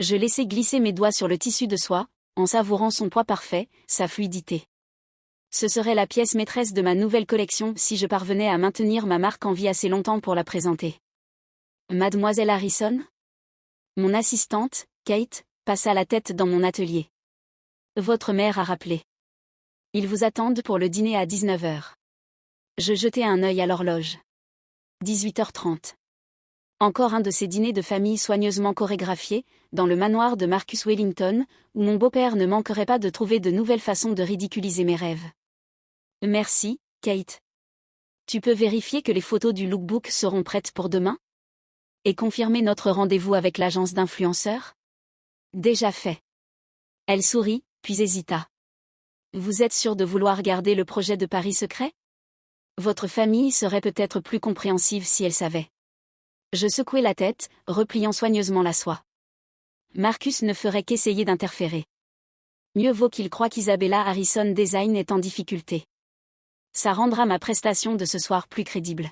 Je laissai glisser mes doigts sur le tissu de soie, en savourant son poids parfait, sa fluidité. Ce serait la pièce maîtresse de ma nouvelle collection si je parvenais à maintenir ma marque en vie assez longtemps pour la présenter. Mademoiselle Harrison ? Mon assistante, Kate, passa la tête dans mon atelier. Votre mère a rappelé. Ils vous attendent pour le dîner à 19h. Je jetai un œil à l'horloge. 18h30. Encore un de ces dîners de famille soigneusement chorégraphiés, dans le manoir de Marcus Wellington, où mon beau-père ne manquerait pas de trouver de nouvelles façons de ridiculiser mes rêves. Merci, Kate. Tu peux vérifier que les photos du lookbook seront prêtes pour demain ? Et confirmer notre rendez-vous avec l'agence d'influenceurs ? Déjà fait. Elle sourit, puis hésita. Vous êtes sûr de vouloir garder le projet de Paris secret ? Votre famille serait peut-être plus compréhensive si elle savait. Je secouai la tête, repliant soigneusement la soie. Marcus ne ferait qu'essayer d'interférer. Mieux vaut qu'il croie qu'Isabella Harrison Design est en difficulté. Ça rendra ma prestation de ce soir plus crédible.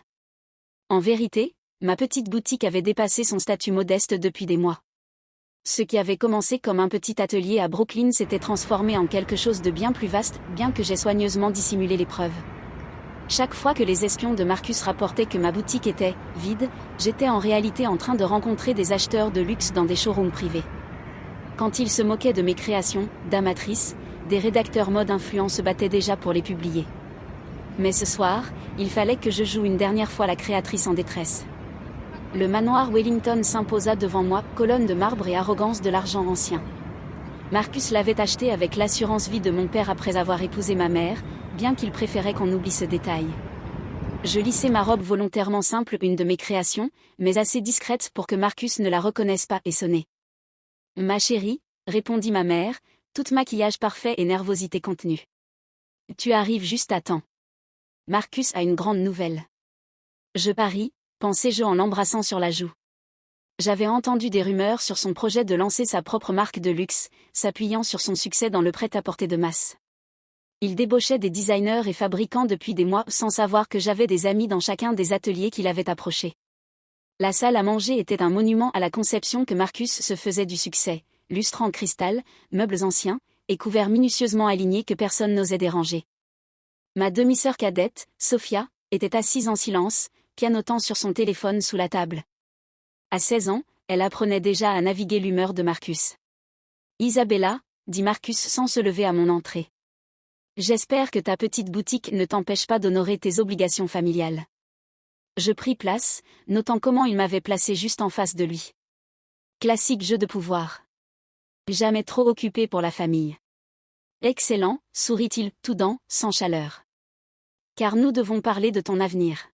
En vérité, ma petite boutique avait dépassé son statut modeste depuis des mois. Ce qui avait commencé comme un petit atelier à Brooklyn s'était transformé en quelque chose de bien plus vaste, bien que j'aie soigneusement dissimulé les preuves. Chaque fois que les espions de Marcus rapportaient que ma boutique était vide, j'étais en réalité en train de rencontrer des acheteurs de luxe dans des showrooms privés. Quand ils se moquaient de mes créations, d'amatrices, des rédacteurs mode influents se battaient déjà pour les publier. Mais ce soir, il fallait que je joue une dernière fois la créatrice en détresse. Le manoir Wellington s'imposa devant moi, colonne de marbre et arrogance de l'argent ancien. Marcus l'avait acheté avec l'assurance vie de mon père après avoir épousé ma mère, bien qu'il préférait qu'on oublie ce détail. Je lissai ma robe volontairement simple, une de mes créations, mais assez discrète pour que Marcus ne la reconnaisse pas et sonnai. Ma chérie, répondit ma mère, toute maquillage parfait et nervosité contenue. Tu arrives juste à temps. Marcus a une grande nouvelle. Je parie, pensai-je en l'embrassant sur la joue. J'avais entendu des rumeurs sur son projet de lancer sa propre marque de luxe, s'appuyant sur son succès dans le prêt-à-porter de masse. Il débauchait des designers et fabricants depuis des mois sans savoir que j'avais des amis dans chacun des ateliers qu'il avait approchés. La salle à manger était un monument à la conception que Marcus se faisait du succès, lustres en cristal, meubles anciens, et couverts minutieusement alignés que personne n'osait déranger. Ma demi-sœur cadette, Sophia, était assise en silence, pianotant sur son téléphone sous la table. À 16 ans, elle apprenait déjà à naviguer l'humeur de Marcus. Isabella, dit Marcus sans se lever à mon entrée. J'espère que ta petite boutique ne t'empêche pas d'honorer tes obligations familiales. Je pris place, notant comment il m'avait placé juste en face de lui. Classique jeu de pouvoir. Jamais trop occupé pour la famille. Excellent, sourit-il, tout dents, sans chaleur. Car nous devons parler de ton avenir.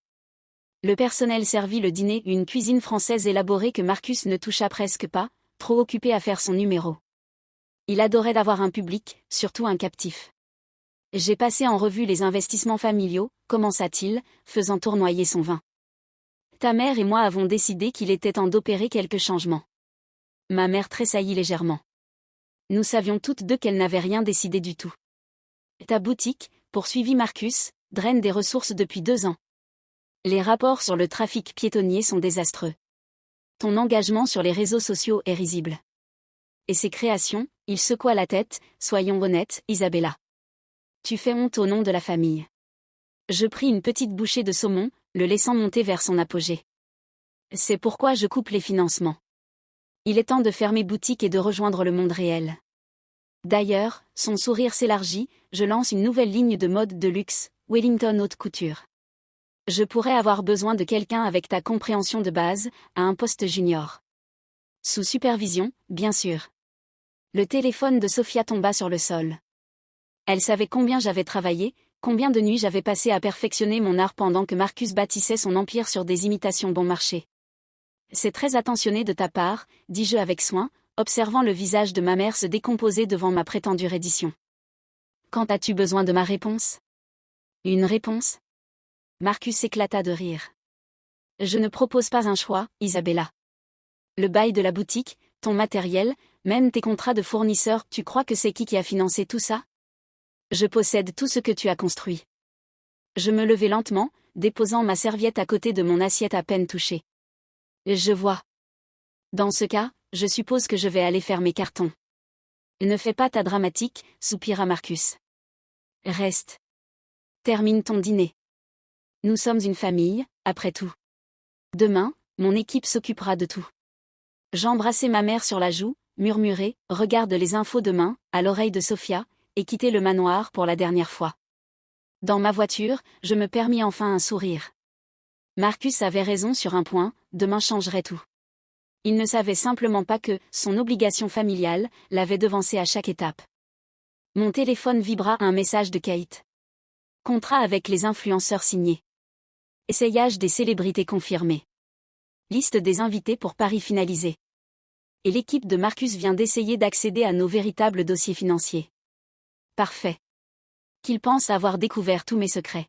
Le personnel servit le dîner, une cuisine française élaborée que Marcus ne toucha presque pas, trop occupé à faire son numéro. Il adorait d'avoir un public, surtout un captif. J'ai passé en revue les investissements familiaux, commença-t-il, faisant tournoyer son vin. Ta mère et moi avons décidé qu'il était temps d'opérer quelques changements. Ma mère tressaillit légèrement. Nous savions toutes deux qu'elle n'avait rien décidé du tout. Ta boutique, poursuivit Marcus, draine des ressources depuis 2 ans. Les rapports sur le trafic piétonnier sont désastreux. Ton engagement sur les réseaux sociaux est risible. Et ses créations, il secoua la tête, soyons honnêtes, Isabella. Tu fais honte au nom de la famille. Je pris une petite bouchée de saumon, le laissant monter vers son apogée. C'est pourquoi je coupe les financements. Il est temps de fermer boutique et de rejoindre le monde réel. D'ailleurs, son sourire s'élargit, je lance une nouvelle ligne de mode de luxe, Wellington Haute Couture. Je pourrais avoir besoin de quelqu'un avec ta compréhension de base, à un poste junior. Sous supervision, bien sûr. Le téléphone de Sophia tomba sur le sol. Elle savait combien j'avais travaillé, combien de nuits j'avais passé à perfectionner mon art pendant que Marcus bâtissait son empire sur des imitations bon marché. C'est très attentionné de ta part, dis-je avec soin, observant le visage de ma mère se décomposer devant ma prétendue reddition. Quand as-tu besoin de ma réponse ? Une réponse ? Marcus éclata de rire. Je ne propose pas un choix, Isabella. Le bail de la boutique, ton matériel, même tes contrats de fournisseurs, tu crois que c'est qui a financé tout ça ? Je possède tout ce que tu as construit. Je me levai lentement, déposant ma serviette à côté de mon assiette à peine touchée. Je vois. Dans ce cas, je suppose que je vais aller faire mes cartons. Ne fais pas ta dramatique, soupira Marcus. Reste. Termine ton dîner. Nous sommes une famille, après tout. Demain, mon équipe s'occupera de tout. J'embrassai ma mère sur la joue, murmurai, regarde les infos demain, à l'oreille de Sophia, et quittai le manoir pour la dernière fois. Dans ma voiture, je me permis enfin un sourire. Marcus avait raison sur un point, demain changerait tout. Il ne savait simplement pas que son obligation familiale l'avait devancé à chaque étape. Mon téléphone vibra un message de Kate. Contrat avec les influenceurs signés. Essayage des célébrités confirmé. Liste des invités pour Paris finalisée. Et l'équipe de Marcus vient d'essayer d'accéder à nos véritables dossiers financiers. Parfait. Qu'il pense avoir découvert tous mes secrets.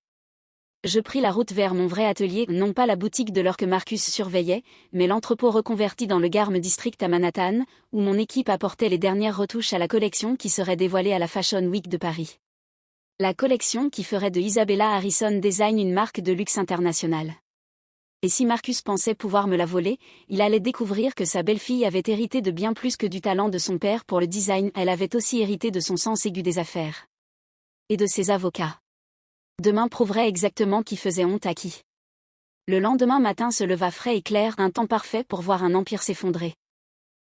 Je pris la route vers mon vrai atelier, non pas la boutique de l'heure que Marcus surveillait, mais l'entrepôt reconverti dans le Garment District à Manhattan, où mon équipe apportait les dernières retouches à la collection qui serait dévoilée à la Fashion Week de Paris. La collection qui ferait de Isabella Harrison Design une marque de luxe internationale. Et si Marcus pensait pouvoir me la voler, il allait découvrir que sa belle-fille avait hérité de bien plus que du talent de son père pour le design, elle avait aussi hérité de son sens aigu des affaires. Et de ses avocats. Demain prouverait exactement qui faisait honte à qui. Le lendemain matin se leva frais et clair, un temps parfait pour voir un empire s'effondrer.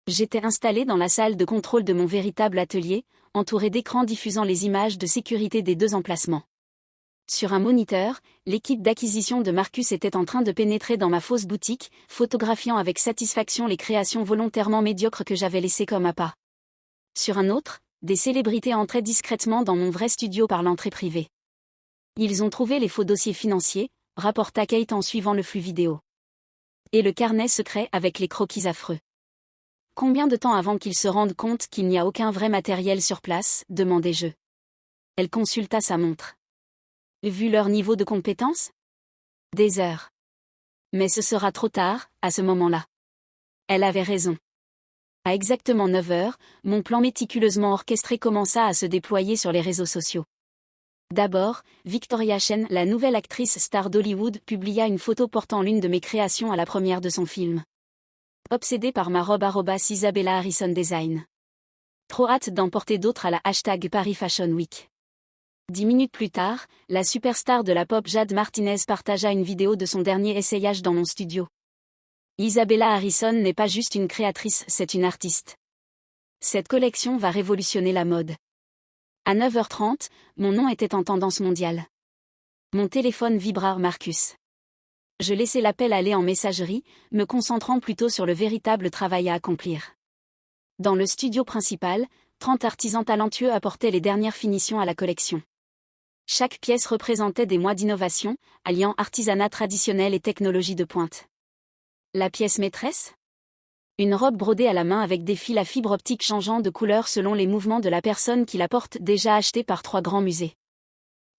J'étais installé dans la salle de contrôle de mon véritable atelier, entouré d'écrans diffusant les images de sécurité des deux emplacements. Sur un moniteur, l'équipe d'acquisition de Marcus était en train de pénétrer dans ma fausse boutique, photographiant avec satisfaction les créations volontairement médiocres que j'avais laissées comme appât. Sur un autre, des célébrités entraient discrètement dans mon vrai studio par l'entrée privée. Ils ont trouvé les faux dossiers financiers, rapporta Kate en suivant le flux vidéo. Et le carnet secret avec les croquis affreux. Combien de temps avant qu'ils se rendent compte qu'il n'y a aucun vrai matériel sur place, demandai-je. Elle consulta sa montre. Vu leur niveau de compétence ? Des heures. Mais ce sera trop tard, à ce moment-là. Elle avait raison. À exactement 9 heures, mon plan méticuleusement orchestré commença à se déployer sur les réseaux sociaux. D'abord, Victoria Chen, la nouvelle actrice star d'Hollywood, publia une photo portant l'une de mes créations à la première de son film. Obsédée par ma robe @Isabella Harrison Design. Trop hâte d'en porter d'autres à la #Paris Fashion Week. 10 minutes plus tard, la superstar de la pop Jade Martinez partagea une vidéo de son dernier essayage dans mon studio. Isabella Harrison n'est pas juste une créatrice, c'est une artiste. Cette collection va révolutionner la mode. À 9h30, mon nom était en tendance mondiale. Mon téléphone vibra, Marcus. Je laissai l'appel aller en messagerie, me concentrant plutôt sur le véritable travail à accomplir. Dans le studio principal, 30 artisans talentueux apportaient les dernières finitions à la collection. Chaque pièce représentait des mois d'innovation, alliant artisanat traditionnel et technologie de pointe. La pièce maîtresse ? Une robe brodée à la main avec des fils à fibre optique changeant de couleur selon les mouvements de la personne qui la porte, déjà achetée par 3 grands musées.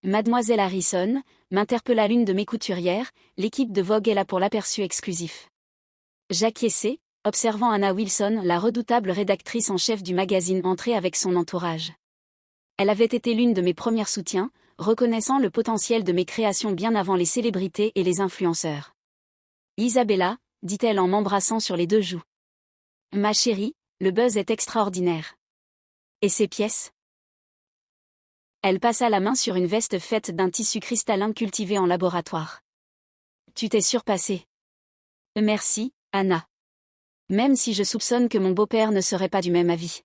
Mademoiselle Harrison, m'interpella l'une de mes couturières, l'équipe de Vogue est là pour l'aperçu exclusif. J'acquiesçai, observant Anna Wilson, la redoutable rédactrice en chef du magazine, entrer avec son entourage. Elle avait été l'une de mes premières soutiens, reconnaissant le potentiel de mes créations bien avant les célébrités et les influenceurs. Isabella, dit-elle en m'embrassant sur les 2 joues. Ma chérie, le buzz est extraordinaire. Et ces pièces ? Elle passa la main sur une veste faite d'un tissu cristallin cultivé en laboratoire. Tu t'es surpassée. Merci, Anna. Même si je soupçonne que mon beau-père ne serait pas du même avis.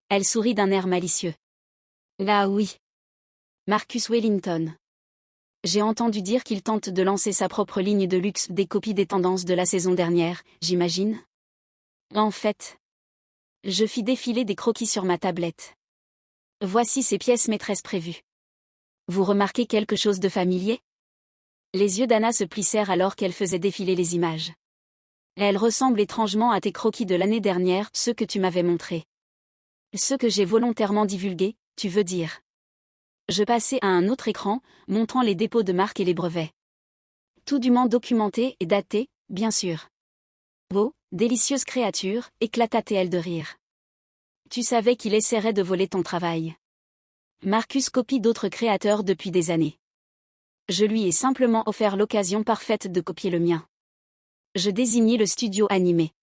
Elle sourit d'un air malicieux. Là oui. Marcus Wellington. J'ai entendu dire qu'il tente de lancer sa propre ligne de luxe, des copies des tendances de la saison dernière, j'imagine. En fait, je fis défiler des croquis sur ma tablette. Voici ces pièces maîtresses prévues. Vous remarquez quelque chose de familier ? Les yeux d'Anna se plissèrent alors qu'elle faisait défiler les images. Elles ressemblent étrangement à tes croquis de l'année dernière, ceux que tu m'avais montrés. Ceux que j'ai volontairement divulgués, tu veux dire. Je passai à un autre écran, montrant les dépôts de marque et les brevets. Tout dûment documenté et daté, bien sûr. Oh, délicieuse créature, éclata-t-elle de rire. Tu savais qu'il essaierait de voler ton travail. Marcus copie d'autres créateurs depuis des années. Je lui ai simplement offert l'occasion parfaite de copier le mien. Je désignai le studio animé.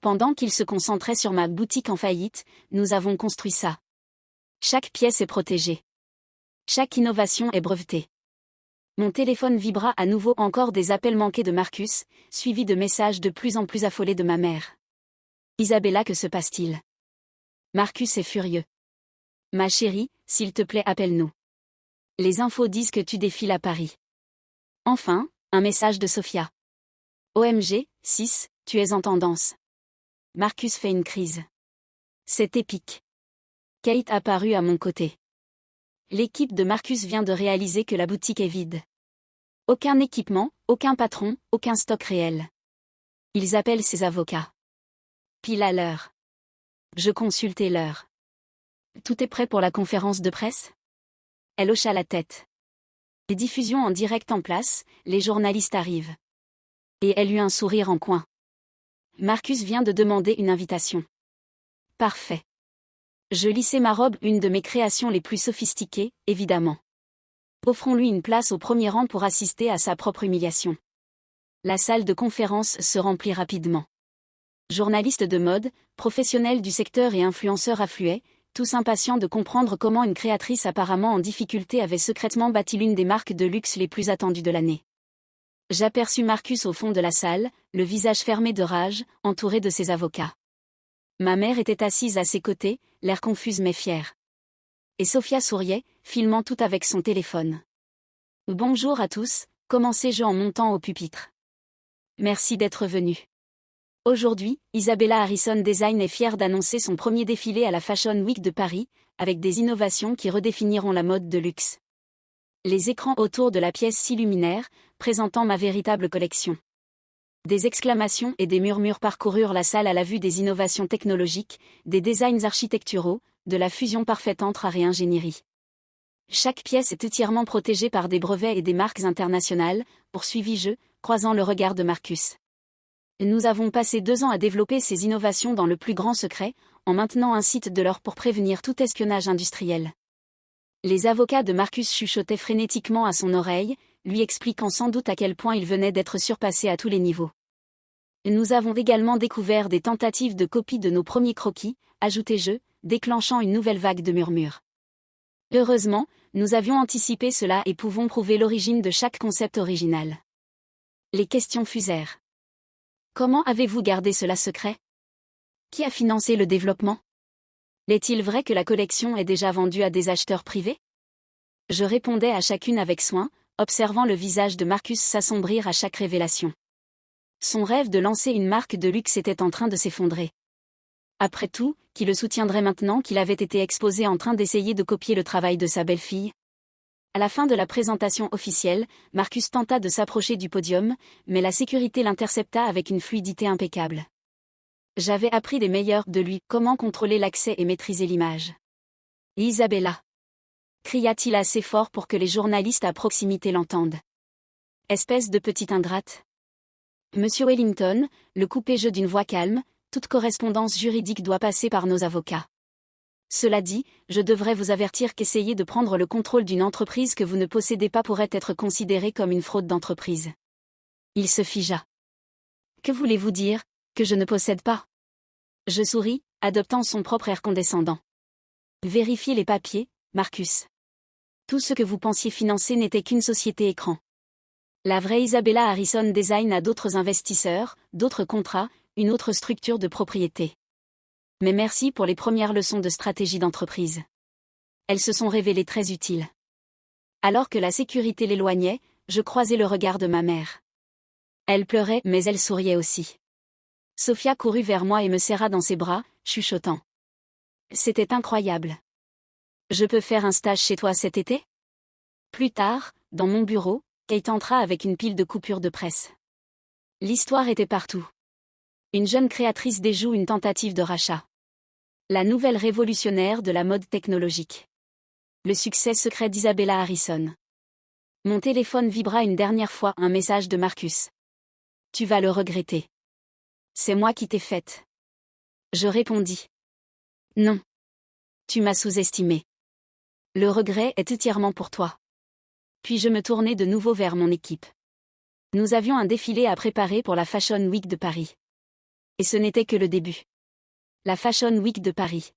Pendant qu'il se concentrait sur ma boutique en faillite, nous avons construit ça. Chaque pièce est protégée. Chaque innovation est brevetée. Mon téléphone vibra à nouveau, encore des appels manqués de Marcus, suivis de messages de plus en plus affolés de ma mère. Isabella, que se passe-t-il? Marcus est furieux. Ma chérie, s'il te plaît, appelle-nous. Les infos disent que tu défiles à Paris. Enfin, un message de Sophia. OMG, 6, tu es en tendance. Marcus fait une crise. C'est épique. Kate apparut à mon côté. L'équipe de Marcus vient de réaliser que la boutique est vide. Aucun équipement, aucun patron, aucun stock réel. Ils appellent ses avocats. Pile à l'heure. Je consultais l'heure. Tout est prêt pour la conférence de presse? Elle hocha la tête. Les diffusions en direct en place, les journalistes arrivent. Et elle eut un sourire en coin. Marcus vient de demander une invitation. Parfait. Je lissai ma robe, une de mes créations les plus sophistiquées, évidemment. Offrons-lui une place au premier rang pour assister à sa propre humiliation. La salle de conférence se remplit rapidement. Journalistes de mode, professionnels du secteur et influenceurs affluaient, tous impatients de comprendre comment une créatrice apparemment en difficulté avait secrètement bâti l'une des marques de luxe les plus attendues de l'année. J'aperçus Marcus au fond de la salle, le visage fermé de rage, entouré de ses avocats. Ma mère était assise à ses côtés, l'air confuse mais fière. Et Sophia souriait, filmant tout avec son téléphone. Bonjour à tous, commençai-je en montant au pupitre. Merci d'être venu. Aujourd'hui, Isabella Harrison Design est fière d'annoncer son premier défilé à la Fashion Week de Paris, avec des innovations qui redéfiniront la mode de luxe. Les écrans autour de la pièce s'illuminèrent, présentant ma véritable collection. Des exclamations et des murmures parcoururent la salle à la vue des innovations technologiques, des designs architecturaux, de la fusion parfaite entre art et ingénierie. Chaque pièce est entièrement protégée par des brevets et des marques internationales, poursuivis-je, croisant le regard de Marcus. Nous avons passé 2 ans à développer ces innovations dans le plus grand secret, en maintenant un site de l'or pour prévenir tout espionnage industriel. Les avocats de Marcus chuchotaient frénétiquement à son oreille, lui expliquant sans doute à quel point il venait d'être surpassé à tous les niveaux. Nous avons également découvert des tentatives de copie de nos premiers croquis, ajoutai-je, déclenchant une nouvelle vague de murmures. Heureusement, nous avions anticipé cela et pouvons prouver l'origine de chaque concept original. Les questions fusèrent. Comment avez-vous gardé cela secret? Qui a financé le développement? Est-il vrai que la collection est déjà vendue à des acheteurs privés? Je répondais à chacune avec soin, observant le visage de Marcus s'assombrir à chaque révélation. Son rêve de lancer une marque de luxe était en train de s'effondrer. Après tout, qui le soutiendrait maintenant qu'il avait été exposé en train d'essayer de copier le travail de sa belle-fille? À la fin de la présentation officielle, Marcus tenta de s'approcher du podium, mais la sécurité l'intercepta avec une fluidité impeccable. J'avais appris des meilleurs de lui comment contrôler l'accès et maîtriser l'image. Isabella! Cria-t-il assez fort pour que les journalistes à proximité l'entendent. Espèce de petite ingrate. Monsieur Wellington, le coupai-je d'une voix calme, toute correspondance juridique doit passer par nos avocats. Cela dit, je devrais vous avertir qu'essayer de prendre le contrôle d'une entreprise que vous ne possédez pas pourrait être considéré comme une fraude d'entreprise. Il se figea. Que voulez-vous dire, que je ne possède pas? Je souris, adoptant son propre air condescendant. Vérifiez les papiers, Marcus. Tout ce que vous pensiez financer n'était qu'une société écran. La vraie Isabella Harrison Design a d'autres investisseurs, d'autres contrats, une autre structure de propriété. Mais merci pour les premières leçons de stratégie d'entreprise. Elles se sont révélées très utiles. Alors que la sécurité l'éloignait, je croisai le regard de ma mère. Elle pleurait, mais elle souriait aussi. Sophia courut vers moi et me serra dans ses bras, chuchotant. C'était incroyable. Je peux faire un stage chez toi cet été? Plus tard, dans mon bureau, Kate entra avec une pile de coupures de presse. L'histoire était partout. Une jeune créatrice déjoue une tentative de rachat. La nouvelle révolutionnaire de la mode technologique. Le succès secret d'Isabella Harrison. Mon téléphone vibra une dernière fois, un message de Marcus. Tu vas le regretter. C'est moi qui t'ai faite. Je répondis. Non. Tu m'as sous-estimé. Le regret est entièrement pour toi. Puis je me tournai de nouveau vers mon équipe. Nous avions un défilé à préparer pour la Fashion Week de Paris. Et ce n'était que le début. La Fashion Week de Paris.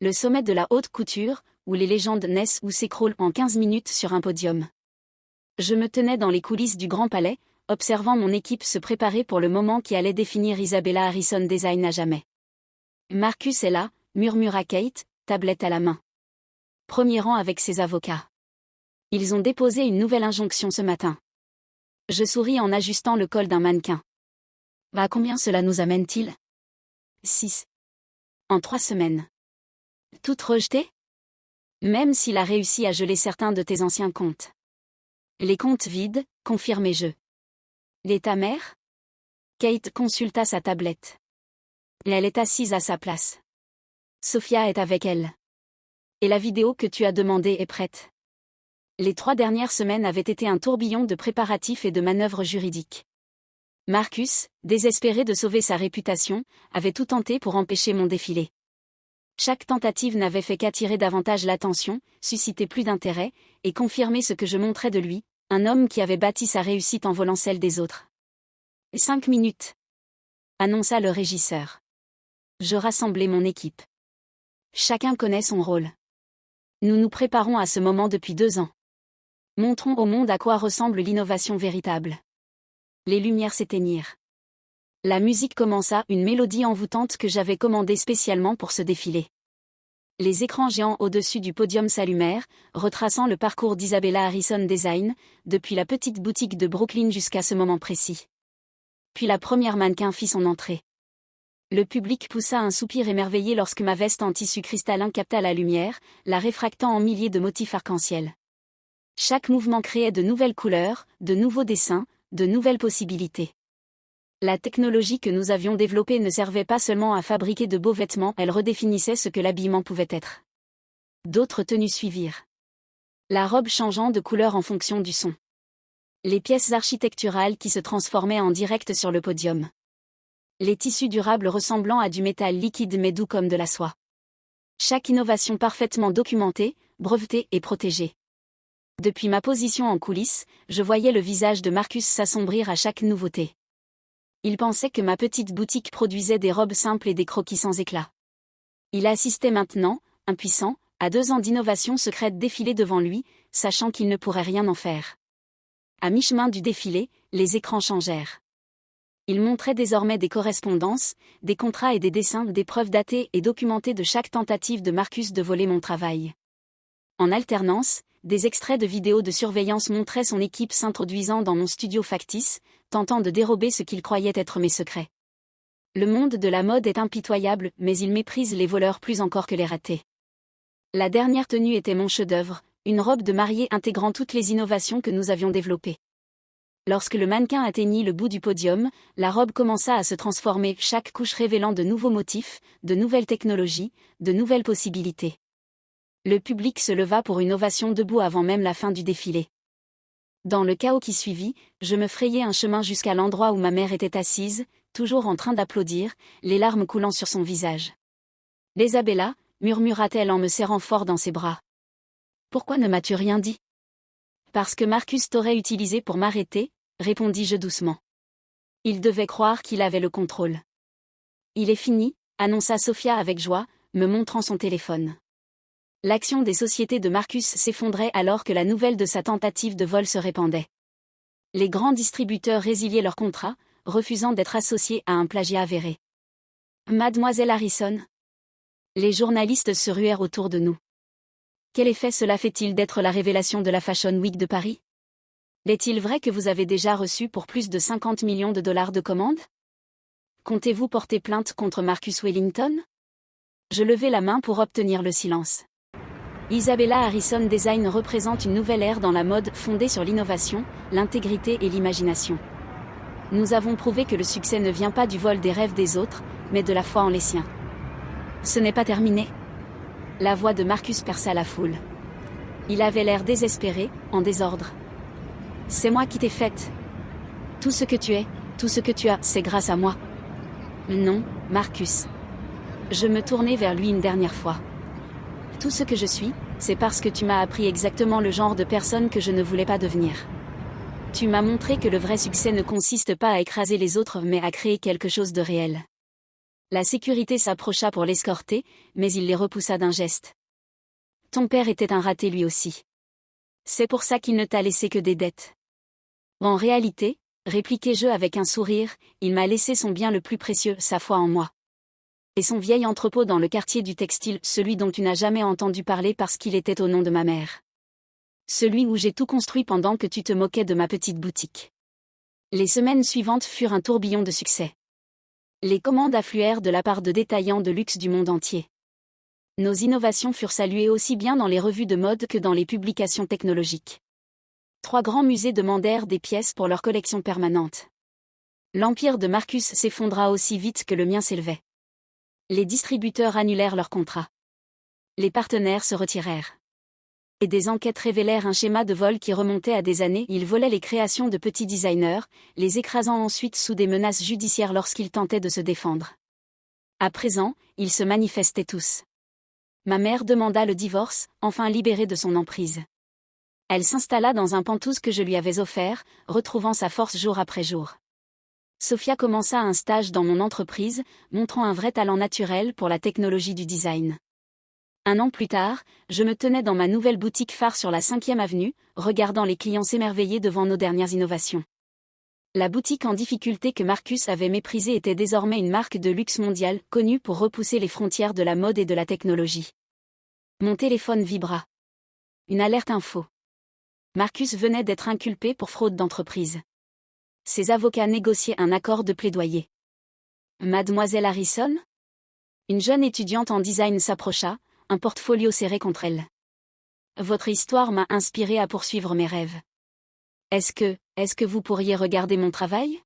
Le sommet de la haute couture, où les légendes naissent ou s'écroulent en 15 minutes sur un podium. Je me tenais dans les coulisses du Grand Palais, observant mon équipe se préparer pour le moment qui allait définir Isabella Harrison Design à jamais. Marcus est là, murmura Kate, tablette à la main. Premier rang avec ses avocats. Ils ont déposé une nouvelle injonction ce matin. Je souris en ajustant le col d'un mannequin. À combien cela nous amène-t-il ? 6. En 3 semaines. Toutes rejetées ? Même s'il a réussi à geler certains de tes anciens comptes. Les comptes vides, confirmai-je. Et ta mère ? Kate consulta sa tablette. Elle est assise à sa place. Sophia est avec elle. Et la vidéo que tu as demandée est prête. Les 3 dernières semaines avaient été un tourbillon de préparatifs et de manœuvres juridiques. Marcus, désespéré de sauver sa réputation, avait tout tenté pour empêcher mon défilé. Chaque tentative n'avait fait qu'attirer davantage l'attention, susciter plus d'intérêt, et confirmer ce que je montrais de lui, un homme qui avait bâti sa réussite en volant celle des autres. 5 minutes, annonça le régisseur. Je rassemblai mon équipe. Chacun connaît son rôle. Nous nous préparons à ce moment depuis 2 ans. Montrons au monde à quoi ressemble l'innovation véritable. Les lumières s'éteignirent. La musique commença, une mélodie envoûtante que j'avais commandée spécialement pour ce défilé. Les écrans géants au-dessus du podium s'allumèrent, retraçant le parcours d'Isabella Harrison Design, depuis la petite boutique de Brooklyn jusqu'à ce moment précis. Puis la première mannequin fit son entrée. Le public poussa un soupir émerveillé lorsque ma veste en tissu cristallin capta la lumière, la réfractant en milliers de motifs arc-en-ciel. Chaque mouvement créait de nouvelles couleurs, de nouveaux dessins, de nouvelles possibilités. La technologie que nous avions développée ne servait pas seulement à fabriquer de beaux vêtements, elle redéfinissait ce que l'habillement pouvait être. D'autres tenues suivirent. La robe changeant de couleur en fonction du son. Les pièces architecturales qui se transformaient en direct sur le podium. Les tissus durables ressemblant à du métal liquide mais doux comme de la soie. Chaque innovation parfaitement documentée, brevetée et protégée. Depuis ma position en coulisses, je voyais le visage de Marcus s'assombrir à chaque nouveauté. Il pensait que ma petite boutique produisait des robes simples et des croquis sans éclat. Il assistait maintenant, impuissant, à 2 ans d'innovation secrète défiler devant lui, sachant qu'il ne pourrait rien en faire. À mi-chemin du défilé, les écrans changèrent. Il montrait désormais des correspondances, des contrats et des dessins, des preuves datées et documentées de chaque tentative de Marcus de voler mon travail. En alternance, des extraits de vidéos de surveillance montraient son équipe s'introduisant dans mon studio factice, tentant de dérober ce qu'il croyait être mes secrets. Le monde de la mode est impitoyable, mais il méprise les voleurs plus encore que les ratés. La dernière tenue était mon chef-d'œuvre, une robe de mariée intégrant toutes les innovations que nous avions développées. Lorsque le mannequin atteignit le bout du podium, la robe commença à se transformer, chaque couche révélant de nouveaux motifs, de nouvelles technologies, de nouvelles possibilités. Le public se leva pour une ovation debout avant même la fin du défilé. Dans le chaos qui suivit, je me frayai un chemin jusqu'à l'endroit où ma mère était assise, toujours en train d'applaudir, les larmes coulant sur son visage. « Isabella » murmura-t-elle en me serrant fort dans ses bras. « Pourquoi ne m'as-tu rien dit ?»« Parce que Marcus t'aurait utilisé pour m'arrêter, » répondis-je doucement. Il devait croire qu'il avait le contrôle. « Il est fini » annonça Sophia avec joie, me montrant son téléphone. L'action des sociétés de Marcus s'effondrait alors que la nouvelle de sa tentative de vol se répandait. Les grands distributeurs résiliaient leurs contrats, refusant d'être associés à un plagiat avéré. Mademoiselle Harrison. Les journalistes se ruèrent autour de nous. Quel effet cela fait-il d'être la révélation de la Fashion Week de Paris ? Est-il vrai que vous avez déjà reçu pour plus de 50 millions de dollars de commandes ? Comptez-vous porter plainte contre Marcus Wellington ? Je levai la main pour obtenir le silence. Isabella Harrison Design représente une nouvelle ère dans la mode fondée sur l'innovation, l'intégrité et l'imagination. Nous avons prouvé que le succès ne vient pas du vol des rêves des autres, mais de la foi en les siens. Ce n'est pas terminé. La voix de Marcus perça la foule. Il avait l'air désespéré, en désordre. C'est moi qui t'ai faite. Tout ce que tu es, tout ce que tu as, c'est grâce à moi. Non, Marcus. Je me tournai vers lui une dernière fois. Tout ce que je suis, c'est parce que tu m'as appris exactement le genre de personne que je ne voulais pas devenir. Tu m'as montré que le vrai succès ne consiste pas à écraser les autres mais à créer quelque chose de réel. La sécurité s'approcha pour l'escorter, mais il les repoussa d'un geste. Ton père était un raté lui aussi. C'est pour ça qu'il ne t'a laissé que des dettes. En réalité, répliquai-je avec un sourire, il m'a laissé son bien le plus précieux, sa foi en moi. Et son vieil entrepôt dans le quartier du textile, celui dont tu n'as jamais entendu parler parce qu'il était au nom de ma mère. Celui où j'ai tout construit pendant que tu te moquais de ma petite boutique. Les semaines suivantes furent un tourbillon de succès. Les commandes affluèrent de la part de détaillants de luxe du monde entier. Nos innovations furent saluées aussi bien dans les revues de mode que dans les publications technologiques. 3 grands musées demandèrent des pièces pour leur collection permanente. L'empire de Marcus s'effondra aussi vite que le mien s'élevait. Les distributeurs annulèrent leurs contrats. Les partenaires se retirèrent. Et des enquêtes révélèrent un schéma de vol qui remontait à des années. Ils volaient les créations de petits designers, les écrasant ensuite sous des menaces judiciaires lorsqu'ils tentaient de se défendre. À présent, ils se manifestaient tous. Ma mère demanda le divorce, enfin libérée de son emprise. Elle s'installa dans un pantouse que je lui avais offert, retrouvant sa force jour après jour. Sophia commença un stage dans mon entreprise, montrant un vrai talent naturel pour la technologie du design. 1 an plus tard, je me tenais dans ma nouvelle boutique phare sur la 5e avenue, regardant les clients s'émerveiller devant nos dernières innovations. La boutique en difficulté que Marcus avait méprisée était désormais une marque de luxe mondiale, connue pour repousser les frontières de la mode et de la technologie. Mon téléphone vibra. Une alerte info. Marcus venait d'être inculpé pour fraude d'entreprise. Ses avocats négociaient un accord de plaidoyer. Mademoiselle Harrison ? Une jeune étudiante en design s'approcha, un portfolio serré contre elle. Votre histoire m'a inspiré à poursuivre mes rêves. Est-ce que vous pourriez regarder mon travail ?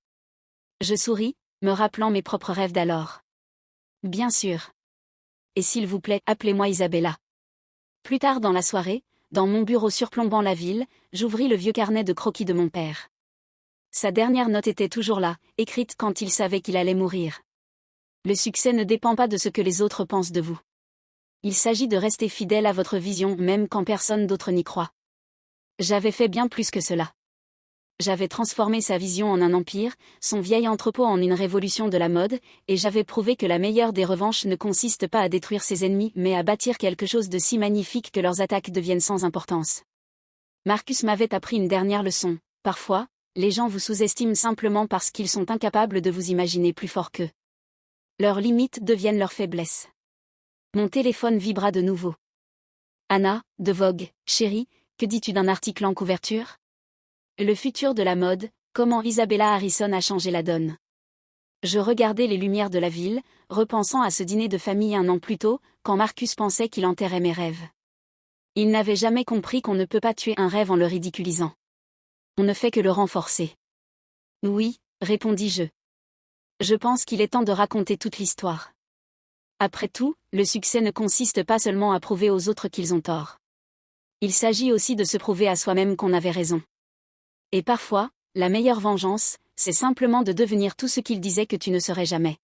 Je souris, me rappelant mes propres rêves d'alors. Bien sûr. Et s'il vous plaît, appelez-moi Isabella. Plus tard dans la soirée, dans mon bureau surplombant la ville, j'ouvris le vieux carnet de croquis de mon père. Sa dernière note était toujours là, écrite quand il savait qu'il allait mourir. Le succès ne dépend pas de ce que les autres pensent de vous. Il s'agit de rester fidèle à votre vision même quand personne d'autre n'y croit. J'avais fait bien plus que cela. J'avais transformé sa vision en un empire, son vieil entrepôt en une révolution de la mode, et j'avais prouvé que la meilleure des revanches ne consiste pas à détruire ses ennemis mais à bâtir quelque chose de si magnifique que leurs attaques deviennent sans importance. Marcus m'avait appris une dernière leçon. Parfois, les gens vous sous-estiment simplement parce qu'ils sont incapables de vous imaginer plus fort qu'eux. Leurs limites deviennent leurs faiblesses. Mon téléphone vibra de nouveau. Anna, de Vogue, chérie, que dis-tu d'un article en couverture ? Le futur de la mode, comment Isabella Harrison a changé la donne. Je regardais les lumières de la ville, repensant à ce dîner de famille 1 an plus tôt, quand Marcus pensait qu'il enterrait mes rêves. Il n'avait jamais compris qu'on ne peut pas tuer un rêve en le ridiculisant. On ne fait que le renforcer. Oui, répondis-je. Je pense qu'il est temps de raconter toute l'histoire. Après tout, le succès ne consiste pas seulement à prouver aux autres qu'ils ont tort. Il s'agit aussi de se prouver à soi-même qu'on avait raison. Et parfois, la meilleure vengeance, c'est simplement de devenir tout ce qu'ils disaient que tu ne serais jamais.